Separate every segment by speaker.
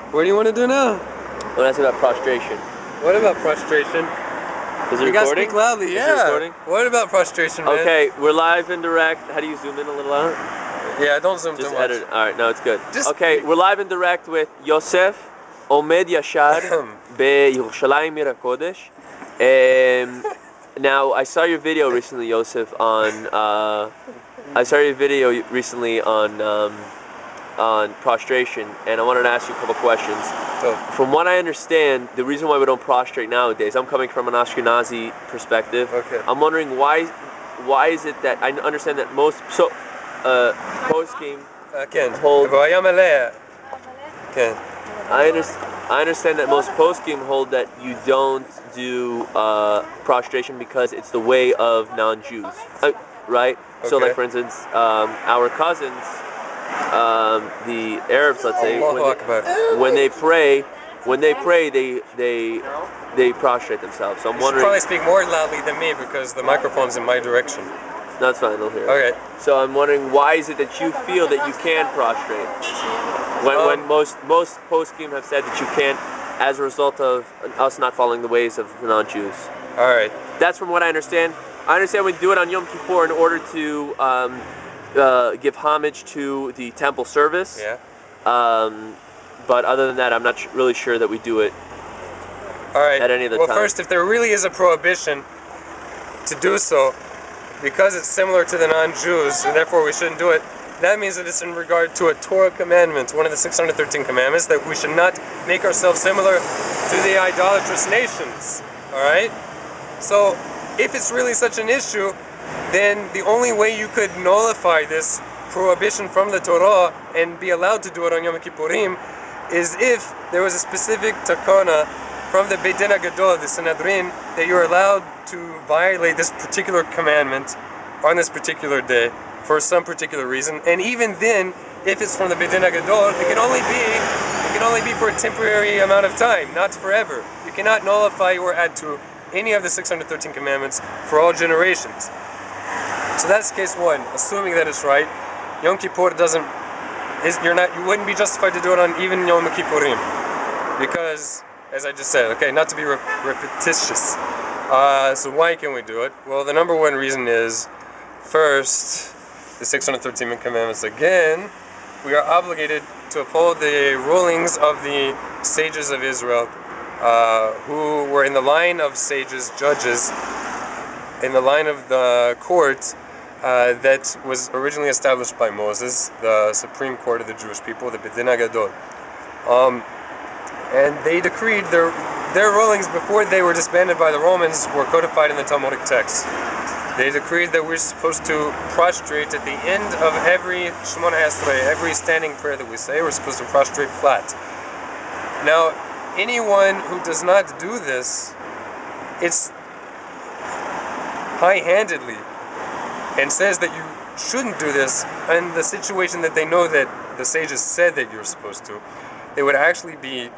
Speaker 1: What do you want to do now?
Speaker 2: I want to ask you about prostration.
Speaker 1: What about prostration?
Speaker 2: Is it
Speaker 1: You gotta
Speaker 2: recording?
Speaker 1: speak loudly,
Speaker 2: Is
Speaker 1: yeah.
Speaker 2: it recording?
Speaker 1: What about prostration, man?
Speaker 2: Okay, we're live and direct. How do you zoom in a little out?
Speaker 1: Yeah, don't zoom
Speaker 2: Just
Speaker 1: too much.
Speaker 2: edit. All right, no, it's good.
Speaker 1: Just
Speaker 2: Okay, we're live and direct with Yosef Omed Yashar בירושלים עיר הקודש. Now, I saw your video recently, Yosef, on on prostration, and I wanted to ask you a couple questions.
Speaker 1: Oh.
Speaker 2: From what I understand, the reason why we don't prostrate nowadays, I'm coming from an Ashkenazi perspective.
Speaker 1: Okay.
Speaker 2: I'm wondering why is it that I understand that most post-game hold. I understand that most post-game hold that you don't do prostration because it's the way of non-Jews, right?
Speaker 1: Okay.
Speaker 2: So, like for instance, our cousins, the Arabs, let's say, when they pray, they prostrate themselves. So I'm wondering.
Speaker 1: You should probably speak more loudly than me because the microphone's in my direction.
Speaker 2: That's fine, they'll hear it.
Speaker 1: Okay.
Speaker 2: So I'm wondering, why is it that you feel that you can prostrate when most post-game have said that you can't, as a result of us not following the ways of the non-Jews?
Speaker 1: All right.
Speaker 2: That's from what I understand. I understand we do it on Yom Kippur in order to give homage to the temple service.
Speaker 1: Yeah.
Speaker 2: But other than that, I'm not really sure that we do it.
Speaker 1: All right.
Speaker 2: At any other time.
Speaker 1: Well, first, if there really is a prohibition to do so, because it's similar to the non-Jews, and therefore we shouldn't do it, that means that it's in regard to a Torah commandment, one of the 613 commandments, that we should not make ourselves similar to the idolatrous nations. All right? So, if it's really such an issue, then the only way you could nullify this prohibition from the Torah and be allowed to do it on Yom Kippurim is if there was a specific takana from the Beit Din HaGadol, the Sanhedrin, that you're allowed to violate this particular commandment on this particular day for some particular reason. And even then, if it's from the Beit Din HaGadol, it can only be for a temporary amount of time, not forever. You cannot nullify or add to any of the 613 commandments for all generations. So that's case one. Assuming that it's right, Yom Kippur you wouldn't be justified to do it on even Yom Kippurim, because, as I just said, okay, not to be repetitious. So why can we do it? Well, the number one reason is, first, the 613 commandments again, we are obligated to uphold the rulings of the sages of Israel, who were in the line of sages, judges, in the line of the court that was originally established by Moses, the Supreme Court of the Jewish people, the Beit Din HaGadol. And they decreed their rulings before they were disbanded by the Romans were codified in the Talmudic text. They decreed that we're supposed to prostrate at the end of every Shemona Esrei, every standing prayer that we say, we're supposed to prostrate flat. Now, anyone who does not do this, it's high-handedly, and says that you shouldn't do this in the situation that they know that the sages said that you're supposed to, they would actually be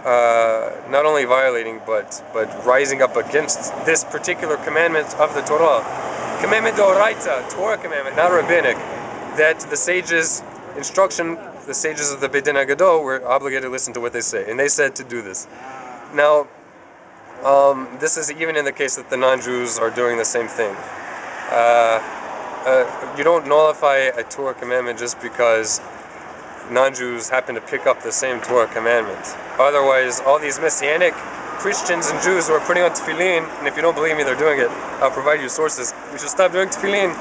Speaker 1: not only violating but rising up against this particular commandment of the Torah. Commandment d'oraita, Torah commandment, not rabbinic, that the sages' instruction, the sages of the Beit Din HaGadol were obligated to listen to what they say, and they said to do this. Now, this is even in the case that the non-Jews are doing the same thing. You don't nullify a Torah commandment just because non-Jews happen to pick up the same Torah commandment. Otherwise, all these Messianic Christians and Jews who are putting on tefillin, and if you don't believe me, they're doing it, I'll provide you sources. We should stop doing tefillin.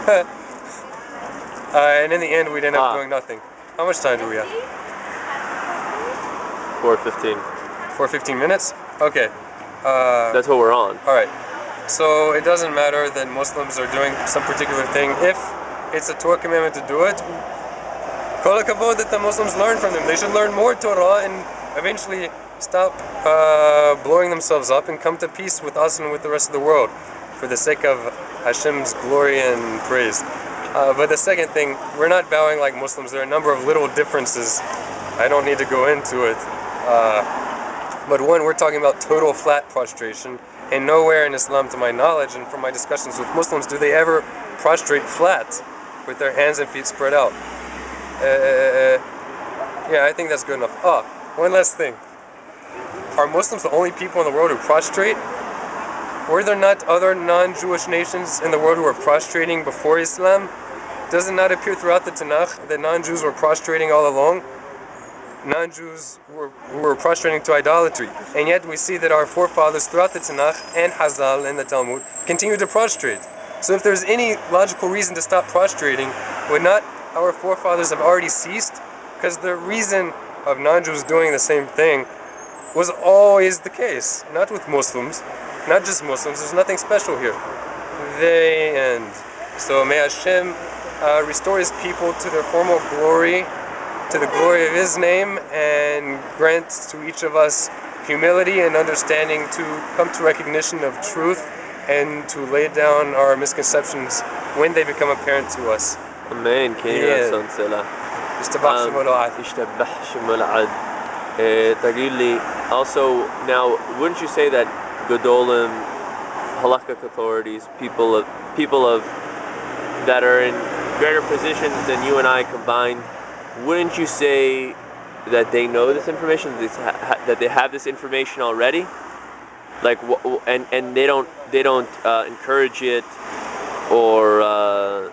Speaker 1: And in the end, we'd end up doing nothing. How much time do we have?
Speaker 2: 4:15.
Speaker 1: 4:15 minutes? Okay.
Speaker 2: That's what we're on.
Speaker 1: Alright. So it doesn't matter that Muslims are doing some particular thing. If it's a Torah commandment to do it, kol hakavod that the Muslims learn from them. They should learn more Torah and eventually stop blowing themselves up and come to peace with us and with the rest of the world for the sake of Hashem's glory and praise. But the second thing, we're not bowing like Muslims. There are a number of little differences. I don't need to go into it. But one, we're talking about total flat prostration, and nowhere in Islam, to my knowledge and from my discussions with Muslims, do they ever prostrate flat with their hands and feet spread out. Yeah, I think that's good enough. One last thing. Are Muslims the only people in the world who prostrate? Were there not other non-Jewish nations in the world who were prostrating before Islam? Does it not appear throughout the Tanakh that non-Jews were prostrating all along? Non-Jews who were prostrating to idolatry. And yet we see that our forefathers throughout the Tanakh and Hazal and the Talmud continue to prostrate. So if there's any logical reason to stop prostrating, would not our forefathers have already ceased? Because the reason of non-Jews doing the same thing was always the case. Not with Muslims, not just Muslims, there's nothing special here. They end. So may Hashem restore His people to their former glory, to the glory of His name, and grant to each of us humility and understanding to come to recognition of truth and to lay down our misconceptions when they become apparent to us.
Speaker 2: Amen. Also, now, wouldn't you say that Gedolim, halakhic authorities, people of that are in greater positions than you and I combined, wouldn't you say that they know this information, that they have this information already? Like, and they don't encourage it, or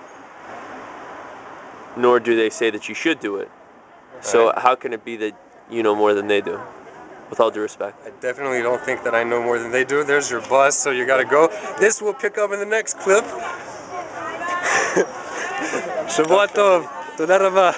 Speaker 2: nor do they say that you should do it. So how can it be that you know more than they do? With all due respect.
Speaker 1: I definitely don't think that I know more than they do. There's your bus, so you gotta go. This will pick up in the next clip. Shavua tov. Toda raba.